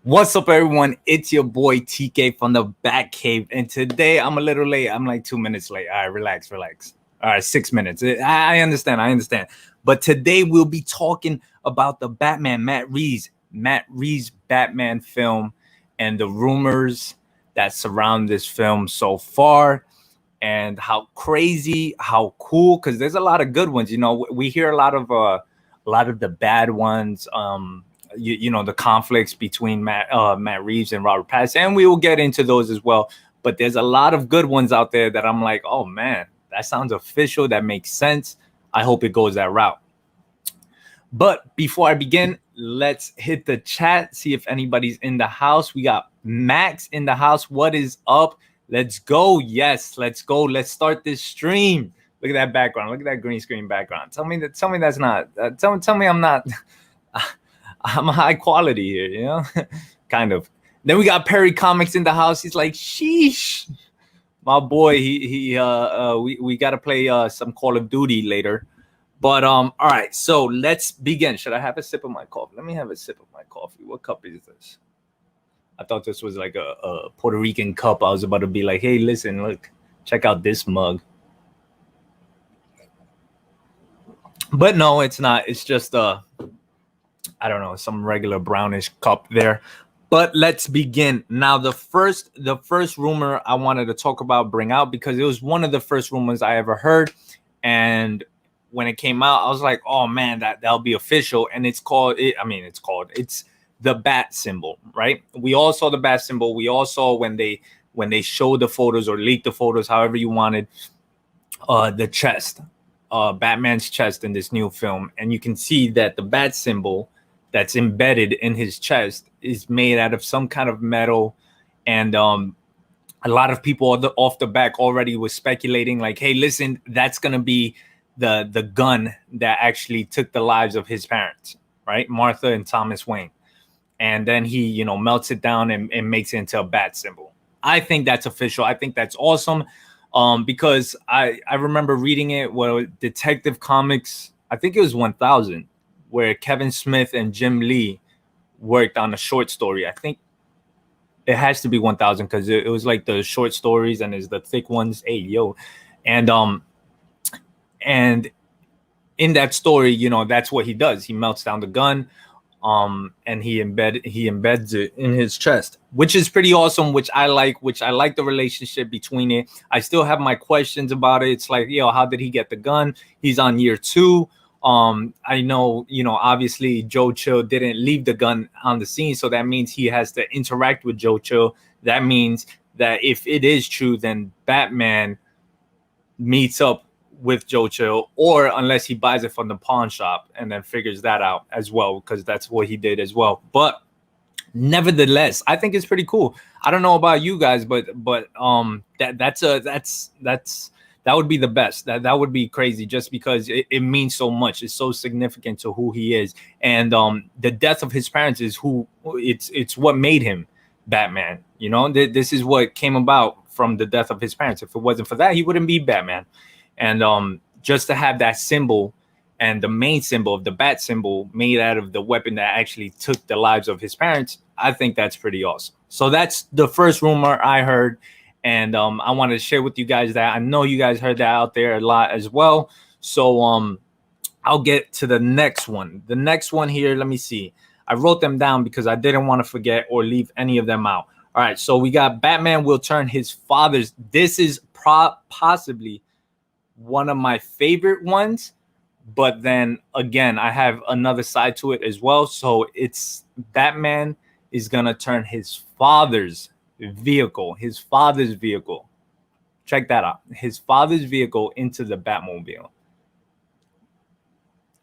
What's up, everyone? It's your boy TK from the Batcave, and today I'm a little late. I'm like 2 minutes late. All right, relax. All right, 6 minutes. I understand. But today we'll be talking about the Batman, Matt Reeves Batman film, and the rumors that surround this film so far, and how crazy, how cool. Because there's a lot of good ones. You know, we hear a lot of the bad ones. You know, the conflicts between Matt Reeves and Robert Pattinson, and we will get into those as well. But there's a lot of good ones out there that I'm like, oh man, that sounds official. That makes sense. I hope it goes that route. But before I begin, let's hit the chat, see if anybody's in the house. We got Max in the house. What is up? Let's go. Yes, let's go. Let's start this stream. Look at that background. Look at that green screen background. Tell me that's not. Tell me I'm not. I'm high quality here, you know, kind of. Then we got Perry Comics in the house. He's like, sheesh, my boy. We got to play some Call of Duty later. But all right, so let's begin. Should I have a sip of my coffee? Let me have a sip of my coffee. What cup is this? I thought this was like a Puerto Rican cup. I was about to be like, hey, listen, look, check out this mug. But no, it's not. It's just I don't know, some regular brownish cup there. But let's begin. Now, the first rumor I wanted to talk about, bring out, because it was one of the first rumors I ever heard. And when it came out, I was like, oh man, that'll be official. And it's the bat symbol, right? We all saw the bat symbol. We all saw when they showed the photos or leaked the photos, however you wanted, the chest, Batman's chest in this new film. And you can see that the bat symbol that's embedded in his chest is made out of some kind of metal. And a lot of people off the back already was speculating like, hey, listen, that's going to be the gun that actually took the lives of his parents, right? Martha and Thomas Wayne. And then he, you know, melts it down and makes it into a bat symbol. I think that's official. I think that's awesome. Because I remember reading it, Detective Comics, I think it was 1000, where Kevin Smith and Jim Lee worked on a short story. I think it has to be 1000 because it was like the short stories and it's the thick ones. Hey, yo. And in that story, you know, that's what he does. He melts down the gun, and he embeds it in his chest, which is pretty awesome, which I like the relationship between it. I still have my questions about it. It's like, yo, how did he get the gun? He's on year 2. I know, you know, obviously Joe Chill didn't leave the gun on the scene, so that means he has to interact with Joe Chill. That means that if it is true, then Batman meets up with Joe Chill, or unless he buys it from the pawn shop and then figures that out as well, because that's what he did as well. But nevertheless, I think it's pretty cool. I don't know about you guys, but that would be the best. That would be crazy, just because it means so much. It's so significant to who he is, and the death of his parents is it's what made him Batman. You know, this is what came about from the death of his parents. If it wasn't for that, he wouldn't be Batman. And just to have that symbol and the main symbol of the bat symbol made out of the weapon that actually took the lives of his parents, I think that's pretty awesome. So that's the first rumor I heard. And I wanted to share with you guys that. I know you guys heard that out there a lot as well. So I'll get to the next one. The next one here, let me see. I wrote them down because I didn't want to forget or leave any of them out. All right, so we got Batman will turn his father's. This is possibly one of my favorite ones. But then again, I have another side to it as well. So it's Batman is going to turn his father's vehicle. Check that out. His father's vehicle into the Batmobile.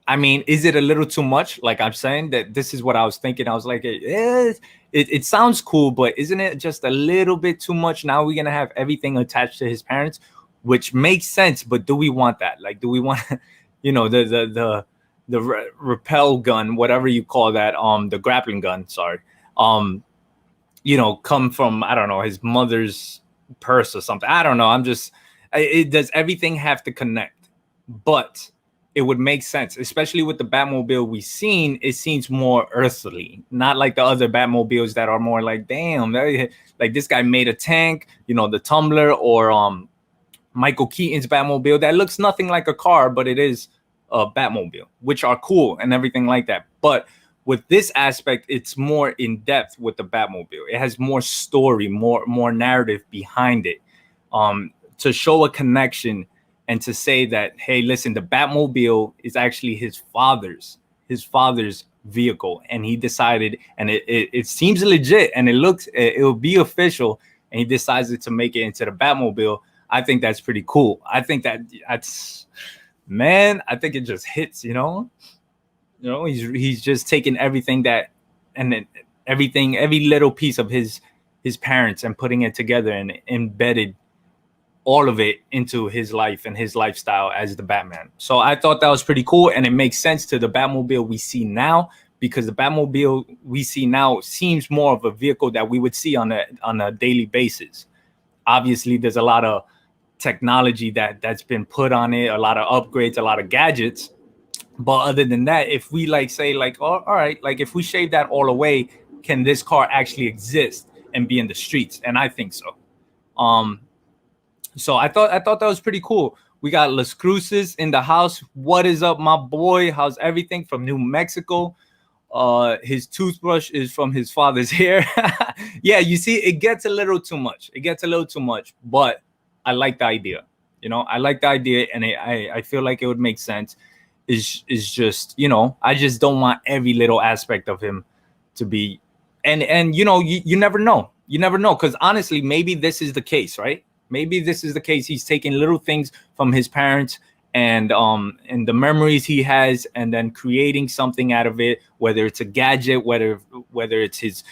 I mean, is it a little too much? Like I'm saying, that this is what I was thinking. I was like, it sounds cool, but isn't it just a little bit too much? Now we're going to have everything attached to his parents, which makes sense. But do we want that? Like, do we want, you know, the repel gun, whatever you call that, the grappling gun, sorry, you know, come from, I don't know, his mother's purse or something. I don't know. Does everything have to connect? But it would make sense, especially with the Batmobile we've seen. It seems more earthly, not like the other Batmobiles that are more like, damn, like this guy made a tank, you know, the Tumbler, or Michael Keaton's Batmobile that looks nothing like a car, but it is a Batmobile, which are cool and everything like that. But with this aspect, it's more in depth with the Batmobile. It has more story, more narrative behind it, to show a connection and to say that, hey, listen, the Batmobile is actually his father's vehicle, and he decided, and it seems legit, and it'll be official, and he decided to make it into the Batmobile. I think that's pretty cool. I think that's man. I think it just hits. He's just taking everything that, and then everything, every little piece of his parents, and putting it together and embedded all of it into his life and his lifestyle as the Batman. So I thought that was pretty cool, and it makes sense to the Batmobile we see now, because the Batmobile we see now seems more of a vehicle that we would see on a daily basis. Obviously, there's a lot of technology that's been put on it, a lot of upgrades, a lot of gadgets. But other than that, if we say all right, like if we shave that all away, can this car actually exist and be in the streets? And I think so. So I thought that was pretty cool. We got Las Cruces in the house. What is up, my boy? How's everything from New Mexico? His toothbrush is from his father's hair. Yeah, you see, it gets a little too much. But I like the idea. I like the idea, and I feel like it would make sense. Is just, I just don't want every little aspect of him to be, and you never know, because honestly, maybe this is the case, right? Maybe this is the case. He's taking little things from his parents and the memories he has, and then creating something out of it, whether it's a gadget, whether it's his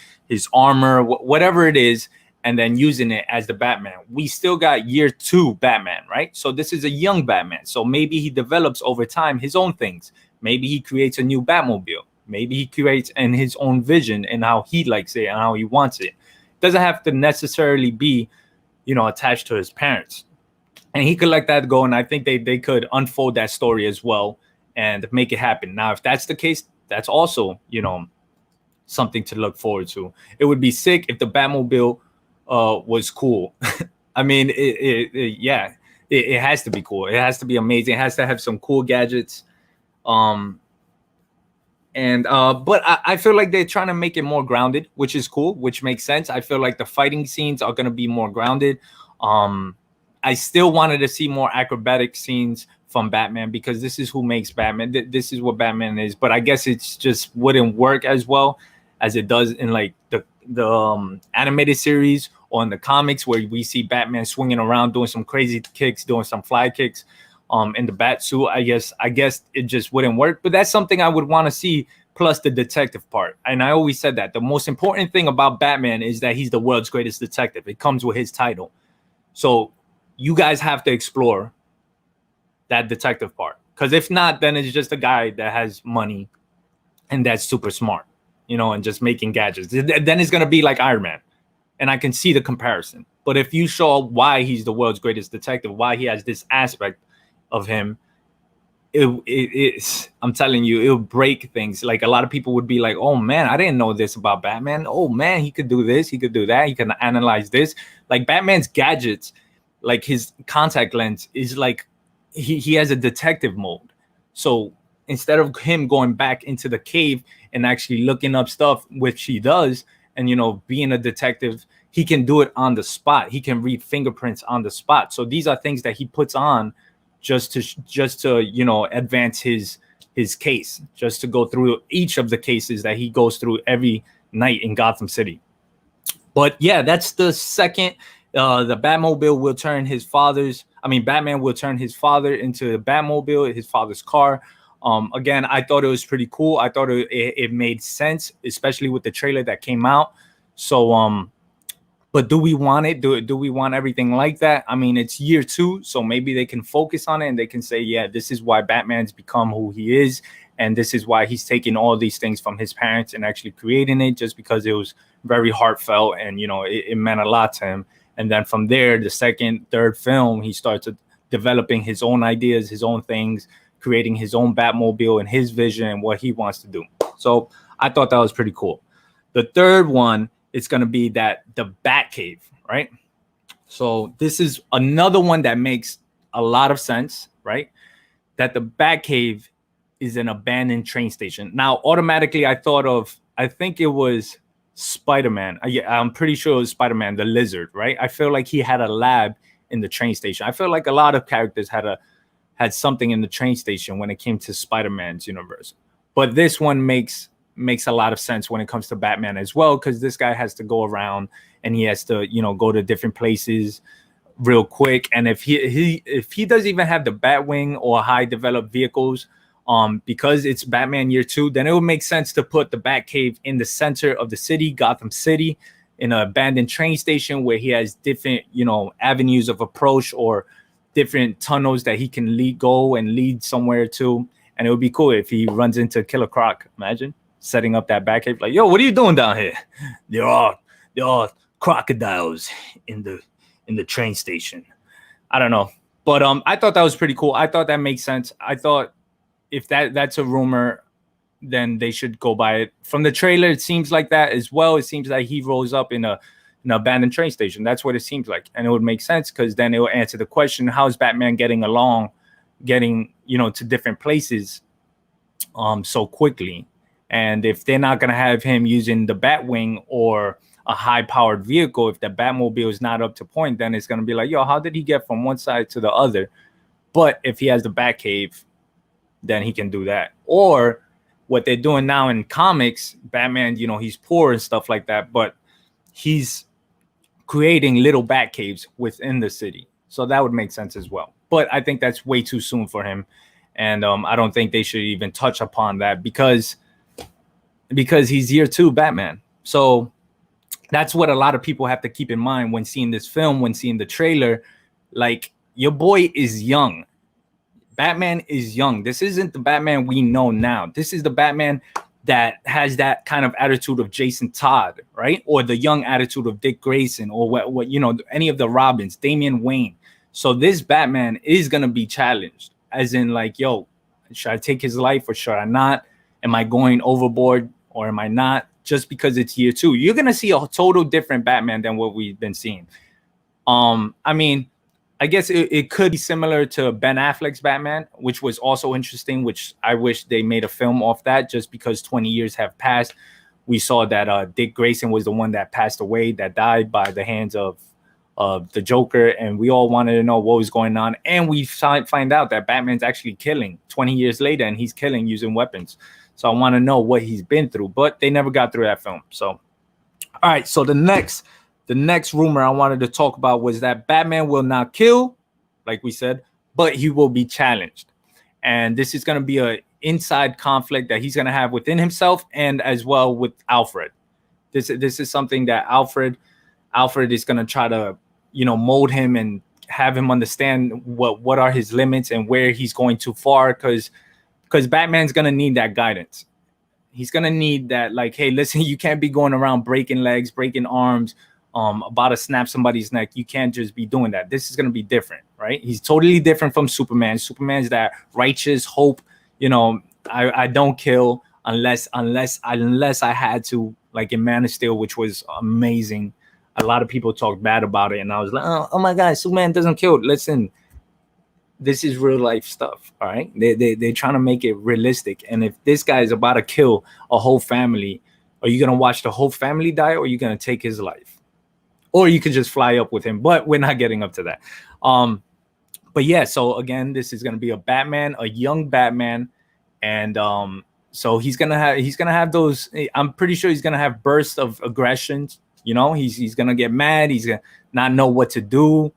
armor, whatever it is, and then using it as the Batman. We still got year 2 Batman, right? So this is a young Batman. So maybe he develops over time his own things. Maybe he creates a new Batmobile. Maybe he creates in his own vision and how he likes it and how he wants it. Doesn't have to necessarily be, attached to his parents. And he could let that go, and I think they could unfold that story as well and make it happen. Now, if that's the case, that's also, something to look forward to. It would be sick if the Batmobile was cool. I mean, it has to be cool. It has to be amazing. It has to have some cool gadgets. But I feel like they're trying to make it more grounded, which is cool, which makes sense. I feel like the fighting scenes are going to be more grounded. I still wanted to see more acrobatic scenes from Batman, because this is who makes Batman. This is what Batman is. But I guess it's just wouldn't work as well as it does in like the animated series or in the comics, where we see Batman swinging around, doing some crazy kicks, doing some fly kicks in the bat suit. I guess it just wouldn't work. But that's something I would want to see, plus the detective part. And I always said that the most important thing about Batman is that he's the world's greatest detective. It comes with his title. So you guys have to explore that detective part, because if not, then it's just a guy that has money and that's super smart, and just making gadgets. Then it's going to be like Iron Man. And I can see the comparison. But if you show why he's the world's greatest detective, why he has this aspect of him, it's, I'm telling you, it'll break things. Like, a lot of people would be like, oh man, I didn't know this about Batman. Oh man, he could do this, he could do that, he can analyze this. Like, Batman's gadgets, like his contact lens is like, he has a detective mode. So instead of him going back into the cave and actually looking up stuff, which he does, and being a detective, he can do it on the spot. He can read fingerprints on the spot. So these are things that he puts on just to advance his case, just to go through each of the cases that he goes through every night in Gotham City. But yeah, that's the second. The Batmobile will turn Batman will turn his father into the Batmobile, his father's car. Again, I thought it was pretty cool. I thought it made sense, especially with the trailer that came out. So, but do we want it? Do we want everything like that? I mean, it's year 2, so maybe they can focus on it and they can say, yeah, this is why Batman's become who he is, and this is why he's taking all these things from his parents and actually creating it, just because it was very heartfelt and it meant a lot to him. And then from there, the second, third film, he starts developing his own ideas, his own things, creating his own Batmobile and his vision and what he wants to do. So I thought that was pretty cool. The third one is going to be that the Batcave, right? So this is another one that makes a lot of sense, right? That the Batcave is an abandoned train station. Now, automatically, I think it was Spider-Man. I'm pretty sure it was Spider-Man, the Lizard, right? I feel like he had a lab in the train station. I feel like a lot of characters had something in the train station when it came to Spider-Man's universe. But this one makes a lot of sense when it comes to Batman as well, because this guy has to go around and he has to, go to different places real quick. And if he doesn't even have the Batwing or high developed vehicles, because it's Batman Year 2, then it would make sense to put the Batcave in the center of the city, Gotham City, in an abandoned train station where he has different, avenues of approach or different tunnels that he can lead somewhere to. And it would be cool if he runs into Killer Croc. Imagine setting up that Batcave, like, yo, what are you doing down here? There are crocodiles in the train station. I don't know, but I thought that was pretty cool. I thought that makes sense. I thought if that's a rumor, then they should go by it. From the trailer, it seems like that as well. It seems like he rolls up in an abandoned train station. That's what it seems like, and it would make sense because then it will answer the question: how is Batman getting to different places so quickly? And if they're not going to have him using the Batwing or a high-powered vehicle, if the Batmobile is not up to point, then it's going to be like, yo, how did he get from one side to the other? But if he has the Batcave, then he can do that. Or what they're doing now in comics, Batman, he's poor and stuff like that, but he's creating little Batcaves within the city. So that would make sense as well. But I think that's way too soon for him. And I don't think they should even touch upon that because he's Year 2 Batman. So that's what a lot of people have to keep in mind when seeing this film, when seeing the trailer. Like, your boy is young. Batman is young. This isn't the Batman we know now. This is the Batman that has that kind of attitude of Jason Todd, right? Or the young attitude of Dick Grayson, or what any of the Robins, Damian Wayne. So this Batman is going to be challenged, as in like, yo, should I take his life or should I not? Am I going overboard or am I not? Just because it's Year 2, you're going to see a total different Batman than what we've been seeing. I guess it could be similar to Ben Affleck's Batman, which was also interesting, which I wish they made a film off that, just because 20 years have passed. We saw that Dick Grayson was the one that passed away, that died by the hands of the Joker, and we all wanted to know what was going on. And we find out that Batman's actually killing 20 years later, and he's killing using weapons. So I want to know what he's been through, but they never got through that film. So, all right. So the next rumor I wanted to talk about was that Batman will not kill, like we said, but he will be challenged. And this is going to be an inside conflict that he's going to have within himself and as well with Alfred. This is something that Alfred is going to try to, mold him and have him understand what are his limits and where he's going too far, because Batman's going to need that guidance. He's going to need that, like, hey, listen, you can't be going around breaking legs, breaking arms, about to snap somebody's neck. You can't just be doing that. This is going to be different, right? He's totally different from Superman. Superman's that righteous hope, I don't kill unless I had to, like in Man of Steel, which was amazing. A lot of people talked bad about it, and I was like, oh my God, Superman doesn't kill. Listen, this is real life stuff, all right? They're trying to make it realistic. And if this guy is about to kill a whole family, are you going to watch the whole family die, or are you going to take his life? Or you could just fly up with him, but we're not getting up to that. But yeah, so again, this is going to be a young Batman. And so he's gonna have those. I'm pretty sure he's gonna have bursts of aggressions. He's gonna get mad. He's gonna not know what to do,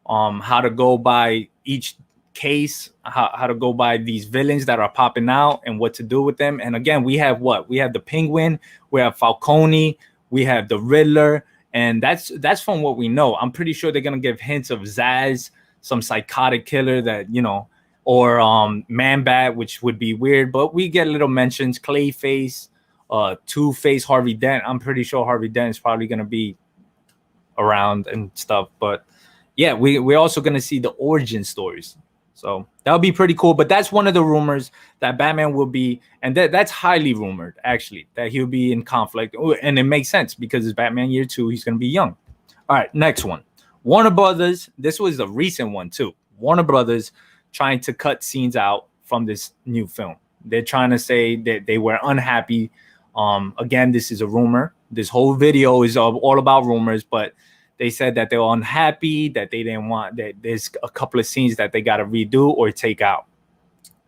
how to go by each case, how to go by these villains that are popping out and what to do with them. And again, we have the Penguin, we have Falcone, we have the Riddler, and that's from what we know. I'm pretty sure they're gonna give hints of Zaz, some psychotic killer that or Man-Bat, which would be weird, but we get little mentions. Clayface, Two-Face, Harvey Dent. I'm pretty sure Harvey Dent is probably going to be around and stuff. But yeah, we're also going to see the origin stories. So that would be pretty cool. But that's one of the rumors that Batman will be, and that's highly rumored actually, that he'll be in conflict. And it makes sense because it's Batman Year 2. He's going to be young. All right, next one. Warner Brothers. This was a recent one too. Warner Brothers trying to cut scenes out from this new film. They're trying to say that they were unhappy. Again, this is a rumor. This whole video is all about rumors, but they said that they were unhappy, that they didn't want, that there's a couple of scenes that they got to redo or take out.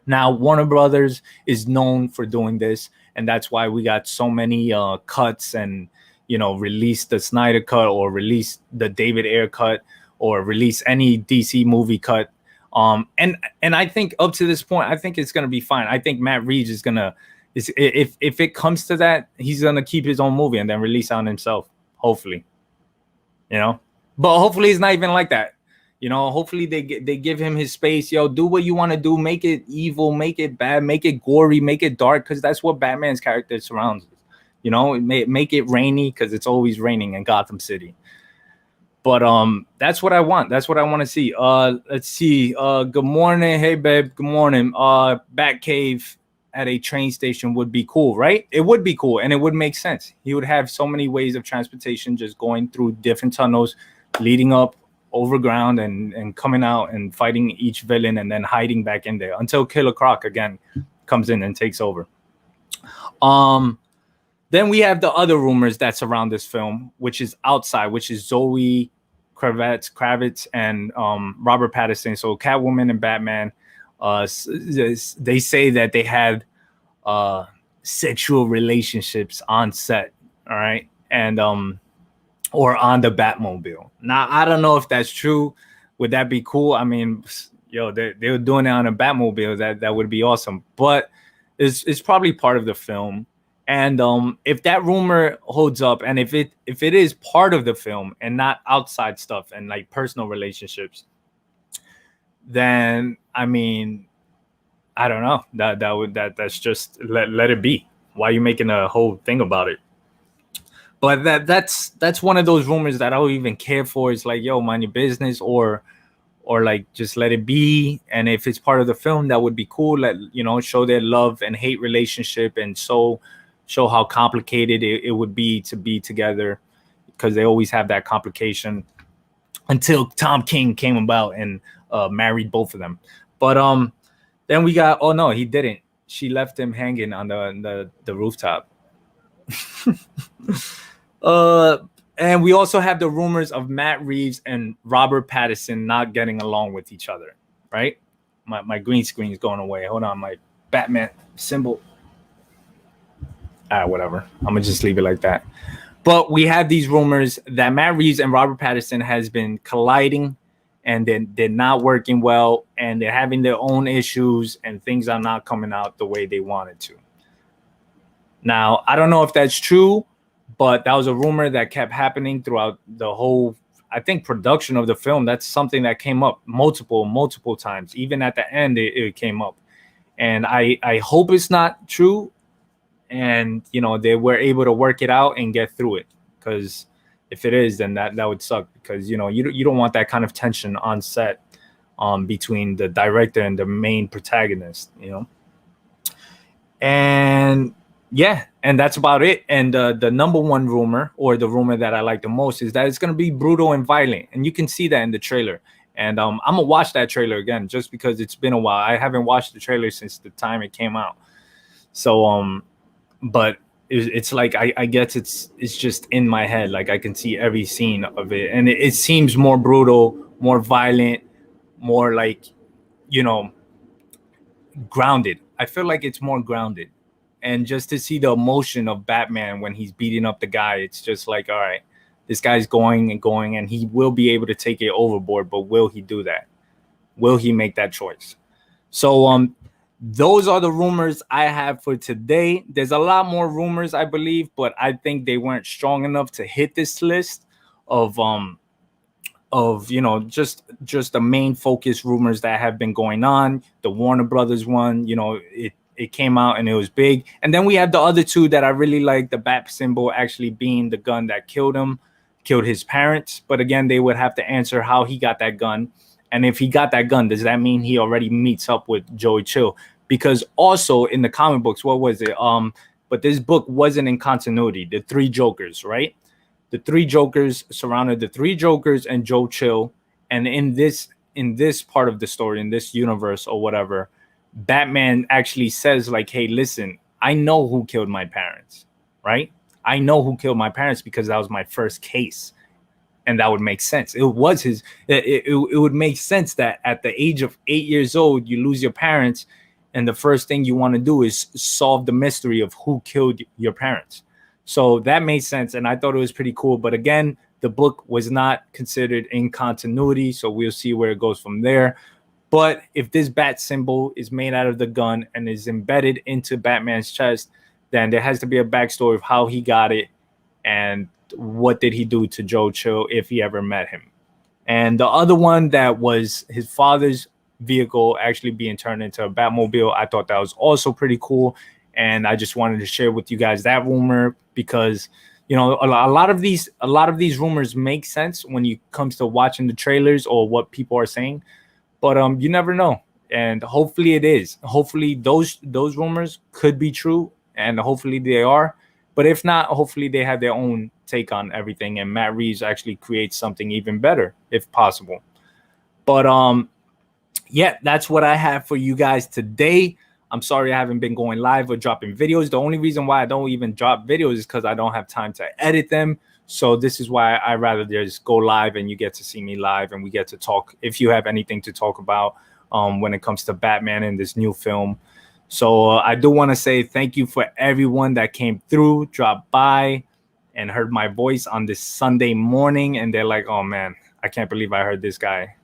Now, Warner Brothers is known for doing this, and that's why we got so many cuts and, release the Snyder cut or release the David Ayer cut or release any DC movie cut. And I think up to this point, I think it's going to be fine. I think Matt Reeves is going to, if it comes to that, he's going to keep his own movie and then release on himself, hopefully. But hopefully it's not even like that. Hopefully they give him his space. Do what you want to do. Make it evil, make it bad, make it gory, make it dark, because that's what Batman's character surrounds us. Make it rainy because it's always raining in Gotham City. But that's what I want. That's what I want to see. Let's see. Good morning. Hey babe, good morning. Batcave at a train station would be cool, right? It would be cool, and it would make sense. He would have so many ways of transportation, just going through different tunnels, leading up overground and coming out and fighting each villain and then hiding back in there until Killer Croc again comes in and takes over. Then we have the other rumors that surround this film, which is outside, which is Zoe Kravitz and Robert Pattinson. So Catwoman and Batman. They say that they had sexual relationships on set, all right, and or on the Batmobile. Now I don't know if that's true. Would that be cool? I mean, they were doing it on a Batmobile. That would be awesome. But it's probably part of the film. And if that rumor holds up, and if it is part of the film and not outside stuff and like personal relationships, then I mean, I don't know. That's just let it be. Why are you making a whole thing about it? But that's one of those rumors that I don't even care for. It's like, mind your business, or like just let it be. And if it's part of the film, that would be cool. Show their love and hate relationship, and show how complicated it would be to be together, because they always have that complication until Tom King came about and married both of them. But then we got, oh no, he didn't. She left him hanging on the rooftop. And we also have the rumors of Matt Reeves and Robert Pattinson not getting along with each other, right? My green screen is going away. Hold on, my Batman symbol. Whatever. I'm gonna just leave it like that. But we have these rumors that Matt Reeves and Robert Pattinson has been colliding, and then they're not working well, and they're having their own issues, and things are not coming out the way they wanted to. Now, I don't know if that's true, but that was a rumor that kept happening throughout the whole, I think, production of the film. That's something that came up multiple times. Even at the end, it came up. And I hope it's not true. And, they were able to work it out and get through it. Because if it is, then that would suck. Because, you don't want that kind of tension on set between the director and the main protagonist, And yeah, and that's about it. And the number one rumor, or the rumor that I like the most, is that it's going to be brutal and violent. And you can see that in the trailer. And I'm going to watch that trailer again, just because it's been a while. I haven't watched the trailer since the time it came out. So, but it's like, I guess it's just in my head. Like, I can see every scene of it. And it seems more brutal, more violent, more like, grounded. I feel like it's more grounded. And just to see the emotion of Batman when he's beating up the guy, it's just like, all right, this guy's going, and he will be able to take it overboard, but will he do that? Will he make that choice? So those are the rumors I have for today. There's a lot more rumors, I believe, but I think they weren't strong enough to hit this list of just the main focus rumors that have been going on. The Warner Brothers one, it came out and it was big. And then we have the other two that I really like, the bat symbol actually being the gun that killed his parents. But again, they would have to answer how he got that gun. And if he got that gun, does that mean he already meets up with Joey Chill? Because also in the comic books, what was it? But this book wasn't in continuity. The three Jokers, right? The three Jokers surrounded the three Jokers and Joe Chill. And in this part of the story, in this universe or whatever, Batman actually says like, "Hey, listen, I know who killed my parents, right? I know who killed my parents because that was my first case." And that would make sense. It was his. It would make sense that at the age of 8 years old, you lose your parents, and the first thing you want to do is solve the mystery of who killed your parents. So that made sense, and I thought it was pretty cool. But again, the book was not considered in continuity, so we'll see where it goes from there. But if this bat symbol is made out of the gun and is embedded into Batman's chest, then there has to be a backstory of how he got it and what did he do to Joe Chill if he ever met him. And the other one that was his father's vehicle actually being turned into a Batmobile, I thought that was also pretty cool. And I just wanted to share with you guys that rumor because, you know, a lot of these rumors make sense when it comes to watching the trailers or what people are saying. But you never know. And hopefully it is. Hopefully those rumors could be true, and hopefully they are. But if not, hopefully they have their own take on everything, and Matt Reeves actually creates something even better if possible. But yeah, that's what I have for you guys today. I'm sorry I haven't been going live or dropping videos. The only reason why I don't even drop videos is because I don't have time to edit them. So this is why I rather just go live and you get to see me live and we get to talk if you have anything to talk about when it comes to Batman and this new film. So I do want to say thank you for everyone that came through, dropped by, and heard my voice on this Sunday morning. And they're like, oh, man, I can't believe I heard this guy.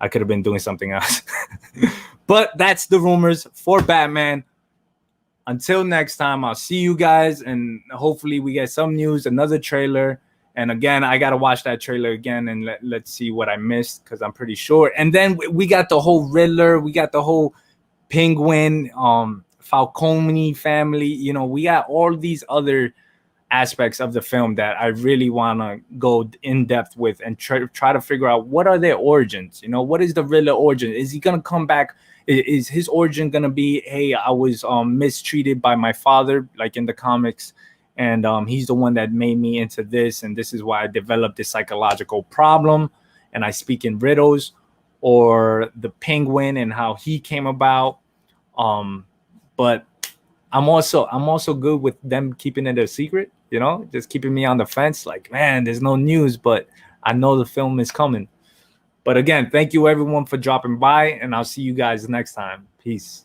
I could have been doing something else. But that's the rumors for Batman. Until next time, I'll see you guys. And hopefully we get some news, another trailer. And again, I got to watch that trailer again and let's see what I missed because I'm pretty sure. And then we got the whole Riddler. We got the whole Penguin, Falcone family. You know, we got all these other aspects of the film that I really want to go in depth with and try to figure out what are their origins. You know, what is the Riddler origin? Is he going to come back? Is his origin going to be, hey, I was mistreated by my father, like in the comics, and he's the one that made me into this, and this is why I developed this psychological problem, and I speak in riddles, or the Penguin and how he came about. But I'm also good with them keeping it a secret, you know, just keeping me on the fence. Like, man, there's no news, but I know the film is coming. But again, thank you everyone for dropping by, and I'll see you guys next time. Peace.